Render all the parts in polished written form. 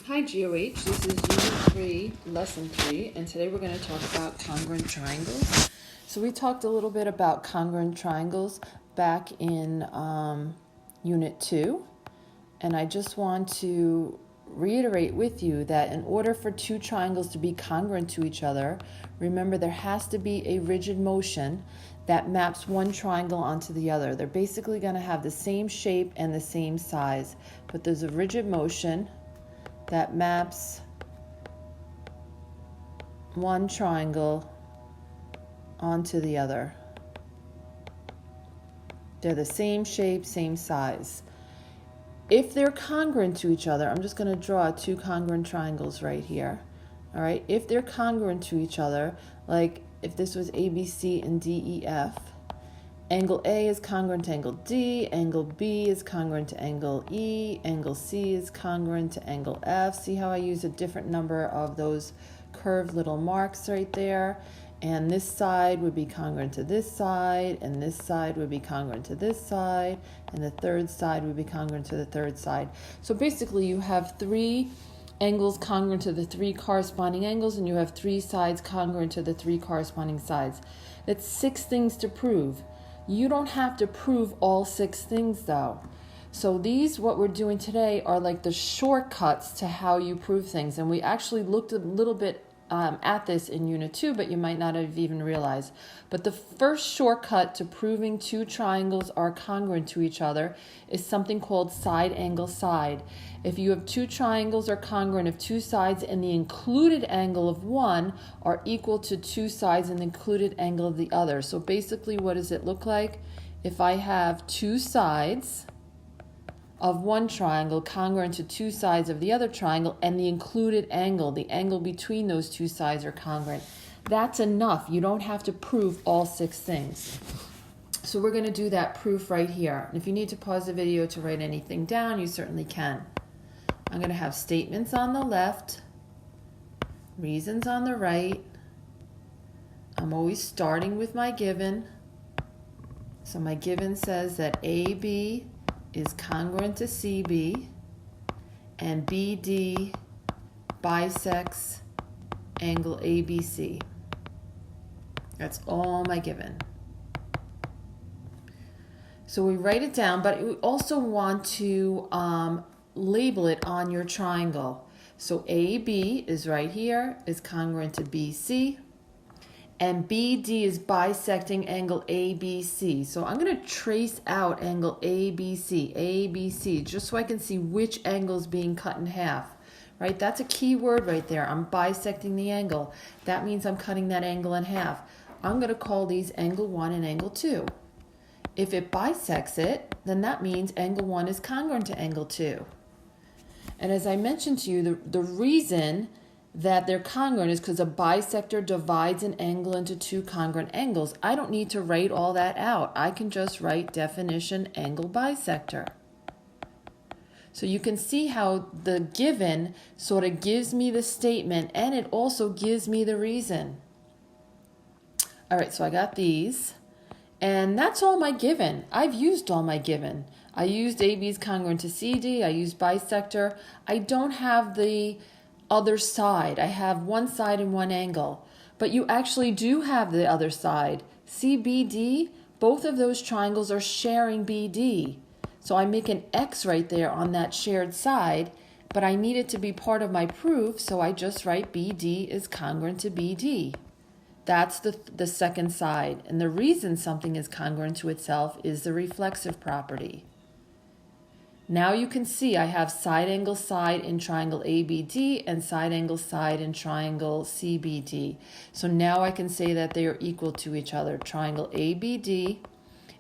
Hi GOH, this is Unit 3, Lesson 3, and today we're going to talk about congruent triangles. So we talked a little bit about congruent triangles back in Unit 2, and I just want to reiterate with you that in order for two triangles to be congruent to each other, remember there has to be a rigid motion that maps one triangle onto the other. They're basically going to have the same shape and the same size, but there's a rigid motion that maps one triangle onto the other. They're the same shape, same size. If they're congruent to each other, I'm just going to draw two congruent triangles right here. All right, if they're congruent to each other, like if this was ABC and DEF, angle A is congruent to angle D, angle B is congruent to angle E, angle C is congruent to angle F. See how I use a different number of those curved little marks right there? And this side would be congruent to this side, and this side would be congruent to this side, and the third side would be congruent to the third side. So basically you have three angles congruent to the three corresponding angles, and you have three sides congruent to the three corresponding sides. That's 6 things to prove. You don't have to prove all 6 things though. So these, what we're doing today, are like the shortcuts to how you prove things. And we actually looked a little bit at this in Unit 2, but you might not have even realized. But the first shortcut to proving two triangles are congruent to each other is something called side angle side. If you have two triangles are congruent if two sides and the included angle of one are equal to two sides and the included angle of the other. So basically, what does it look like? If I have two sides of one triangle congruent to two sides of the other triangle and the included angle, the angle between those two sides, are congruent, that's enough. You don't have to prove all 6 things. So we're going to do that proof right here. And if you need to pause the video to write anything down, you certainly can. I'm going to have statements on the left, reasons on the right. I'm always starting with my given. So my given says that AB is congruent to CB, and BD bisects angle ABC. That's all my given. So we write it down, but we also want to label it on your triangle. So AB is right here, is congruent to BC, and BD is bisecting angle ABC. So I'm going to trace out angle ABC, just so I can see which angle is being cut in half. Right? That's a key word right there. I'm bisecting the angle. That means I'm cutting that angle in half. I'm going to call these angle 1 and angle 2. If it bisects it, then that means angle 1 is congruent to angle 2. And as I mentioned to you, the reason that they're congruent is because a bisector divides an angle into two congruent angles. I don't need to write all that out. I can just write definition angle bisector. So you can see how the given sort of gives me the statement and it also gives me the reason. All right, so I got these. And that's all my given. I've used all my given. I used AB's congruent to CD. I used bisector. I don't have the other side. I have one side and one angle. But you actually do have the other side. CBD, both of those triangles are sharing BD. So I make an X right there on that shared side, but I need it to be part of my proof, so I just write BD is congruent to BD. That's the second side. And the reason something is congruent to itself is the reflexive property. Now you can see I have side angle side in triangle ABD and side angle side in triangle CBD. So now I can say that they are equal to each other. Triangle ABD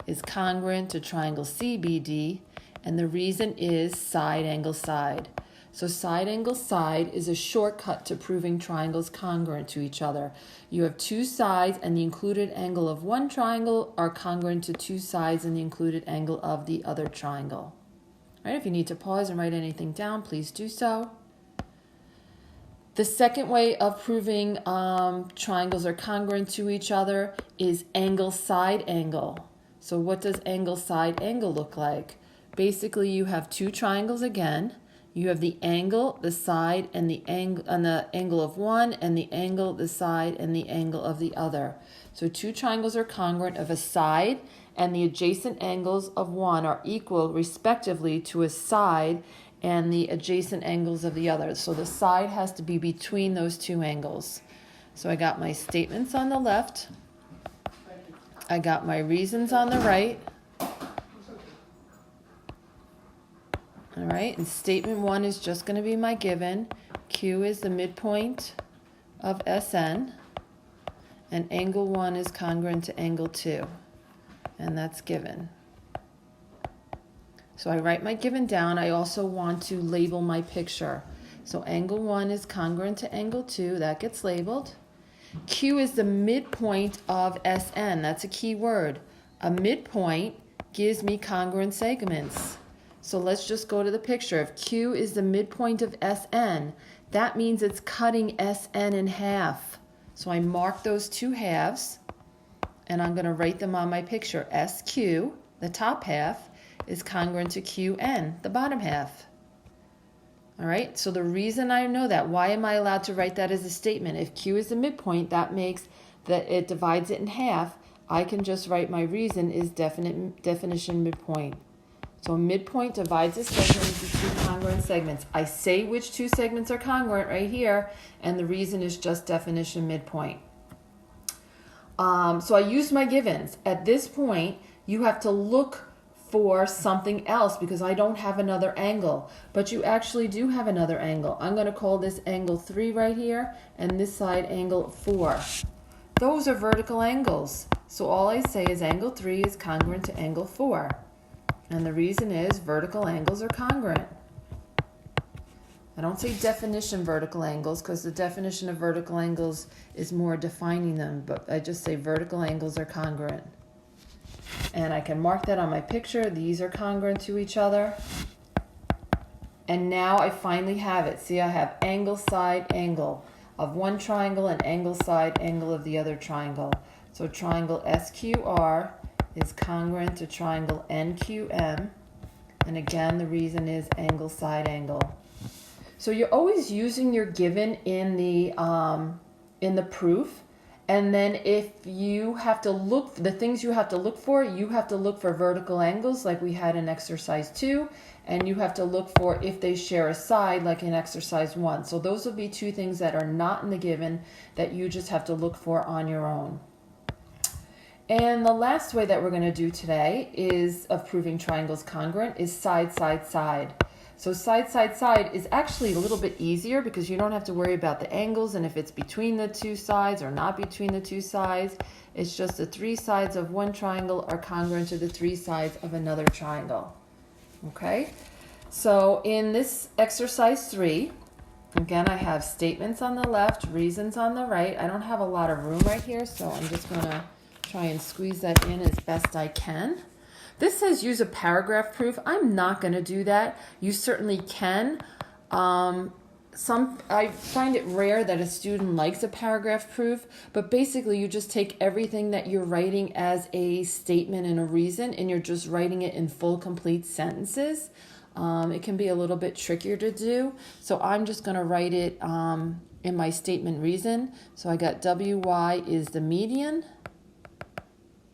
is congruent to triangle CBD, and the reason is side angle side. So side angle side is a shortcut to proving triangles congruent to each other. You have two sides and the included angle of one triangle are congruent to two sides and the included angle of the other triangle. All right, if you need to pause and write anything down, please do so. The second way of proving triangles are congruent to each other is angle side angle. So what does angle side angle look like? Basically, you have two triangles again. You have the angle, the side, and the angle of one, and the angle, the side, and the angle of the other. So two triangles are congruent if a side and the adjacent angles of one are equal respectively to a side and the adjacent angles of the other. So the side has to be between those two angles. So I got my statements on the left. I got my reasons on the right. All right, and statement 1 is just going to be my given. Q is the midpoint of SN, and angle 1 is congruent to angle 2, and that's given. So I write my given down. I also want to label my picture. So angle 1 is congruent to angle 2. That gets labeled. Q is the midpoint of SN. That's a key word. A midpoint gives me congruent segments. So let's just go to the picture. If Q is the midpoint of SN, that means it's cutting SN in half. So I mark those two halves, and I'm going to write them on my picture. SQ, the top half, is congruent to QN, the bottom half. All right, so the reason I know that, why am I allowed to write that as a statement? If Q is the midpoint, that makes that it divides it in half. I can just write my reason is definition midpoint. So a midpoint divides a segment into two congruent segments. I say which two segments are congruent right here, and the reason is just definition midpoint. So I used my givens. At this point, you have to look for something else because I don't have another angle, but you actually do have another angle. I'm going to call this angle 3 right here, and this side angle 4. Those are vertical angles. So all I say is angle 3 is congruent to angle 4. And the reason is vertical angles are congruent. I don't say definition vertical angles because the definition of vertical angles is more defining them, but I just say vertical angles are congruent. And I can mark that on my picture. These are congruent to each other. And now I finally have it. See, I have angle, side, angle of one triangle and angle, side, angle of the other triangle. So triangle SQR is congruent to triangle NQM, and again the reason is angle, side, angle. So you're always using your given in the proof, and then if you have to look, the things you have to look for vertical angles like we had in exercise 2, and you have to look for if they share a side like in exercise 1. So those will be two things that are not in the given that you just have to look for on your own. And the last way that we're going to do today is of proving triangles congruent is side, side, side. So side, side, side is actually a little bit easier because you don't have to worry about the angles and if it's between the two sides or not between the two sides. It's just the three sides of one triangle are congruent to the three sides of another triangle. Okay? So in this exercise 3, again, I have statements on the left, reasons on the right. I don't have a lot of room right here, so I'm just going to try and squeeze that in as best I can. This says use a paragraph proof. I'm not going to do that. You certainly can. I find it rare that a student likes a paragraph proof, but basically you just take everything that you're writing as a statement and a reason, and you're just writing it in full, complete sentences. It can be a little bit trickier to do, so I'm just going to write it in my statement reason. So I got WY is the median,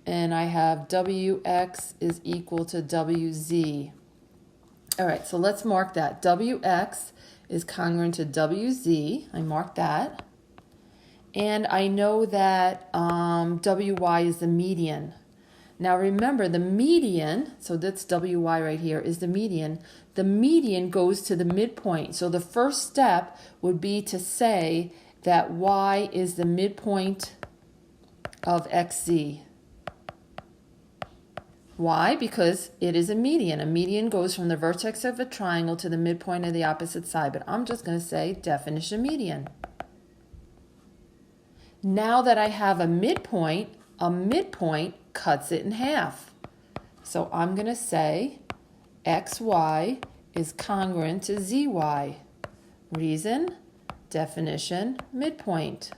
and I have WX is equal to WZ. All right, so let's mark that. WX is congruent to WZ. I marked that. And I know that WY is the median. Now remember, the median, so that's WY right here, is the median. The median goes to the midpoint. So the first step would be to say that Y is the midpoint of XZ. Why? Because it is a median. A median goes from the vertex of a triangle to the midpoint of the opposite side. But I'm just going to say definition median. Now that I have a midpoint cuts it in half. So I'm going to say XY is congruent to ZY. Reason, definition, midpoint.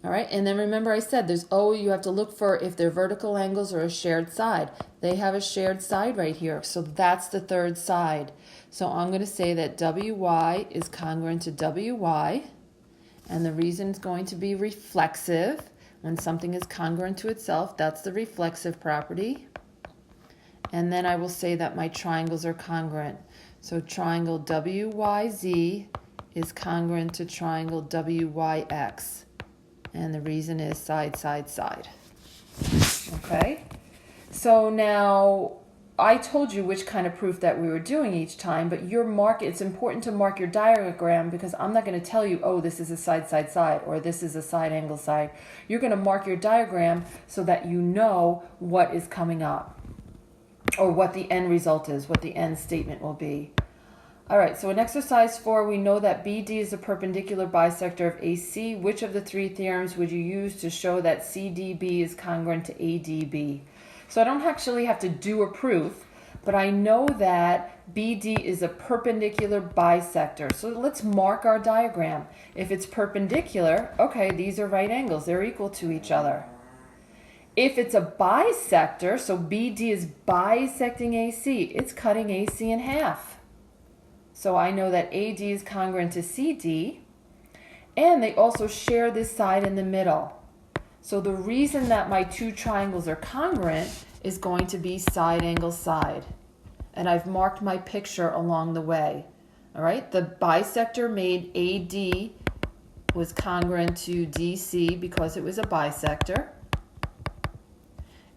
All right, and then remember I said you have to look for if they're vertical angles or a shared side. They have a shared side right here, so that's the third side. So I'm going to say that WY is congruent to WY, and the reason it's going to be reflexive. When something is congruent to itself, that's the reflexive property. And then I will say that my triangles are congruent. So triangle WYZ is congruent to triangle WYX. And the reason is side, side, side. Okay? So now, I told you which kind of proof that we were doing each time, but it's important to mark your diagram because I'm not going to tell you, oh, this is a side, side, side, or this is a side, angle, side. You're going to mark your diagram so that you know what is coming up, or what the end result is, what the end statement will be. All right, so in exercise 4, we know that BD is a perpendicular bisector of AC. Which of the three theorems would you use to show that CDB is congruent to ADB? So I don't actually have to do a proof, but I know that BD is a perpendicular bisector. So let's mark our diagram. If it's perpendicular, okay, these are right angles. They're equal to each other. If it's a bisector, so BD is bisecting AC, it's cutting AC in half. So I know that AD is congruent to CD, and they also share this side in the middle. So the reason that my two triangles are congruent is going to be side, angle, side. And I've marked my picture along the way. All right, the bisector made AD was congruent to DC because it was a bisector.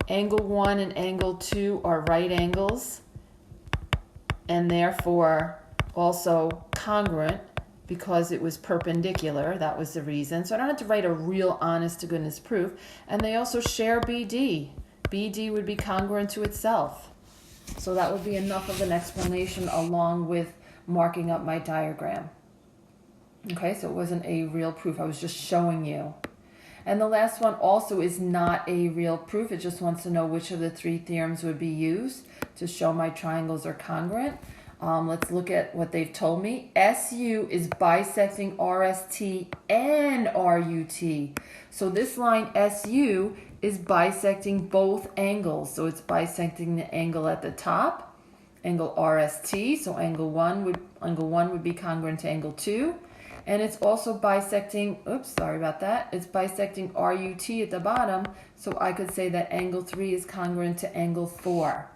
Angle 1 and angle 2 are right angles, and therefore also congruent because it was perpendicular. That was the reason. So I don't have to write a real honest to goodness proof. And they also share BD. BD would be congruent to itself. So that would be enough of an explanation along with marking up my diagram. Okay, so it wasn't a real proof. I was just showing you. And the last one also is not a real proof. It just wants to know which of the three theorems would be used to show my triangles are congruent. Let's look at what they've told me. SU is bisecting RST and RUT. So this line SU is bisecting both angles. So it's bisecting the angle at the top, angle RST. So angle 1 would be congruent to angle 2. And it's also bisecting, it's bisecting RUT at the bottom. So I could say that angle 3 is congruent to angle 4.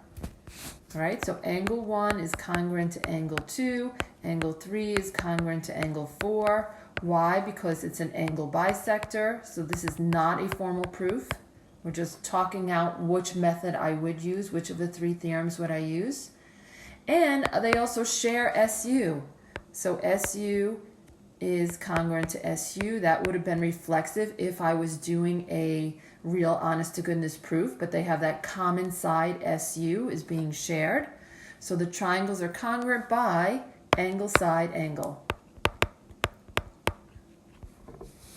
All right, so angle 1 is congruent to angle 2. Angle 3 is congruent to angle 4. Why? Because it's an angle bisector. So this is not a formal proof. We're just talking out which method I would use, which of the three theorems would I use. And they also share SU. So SU is congruent to SU. That would have been reflexive if I was doing a real honest to goodness proof, but they have that common side SU is being shared. So the triangles are congruent by angle, side, angle.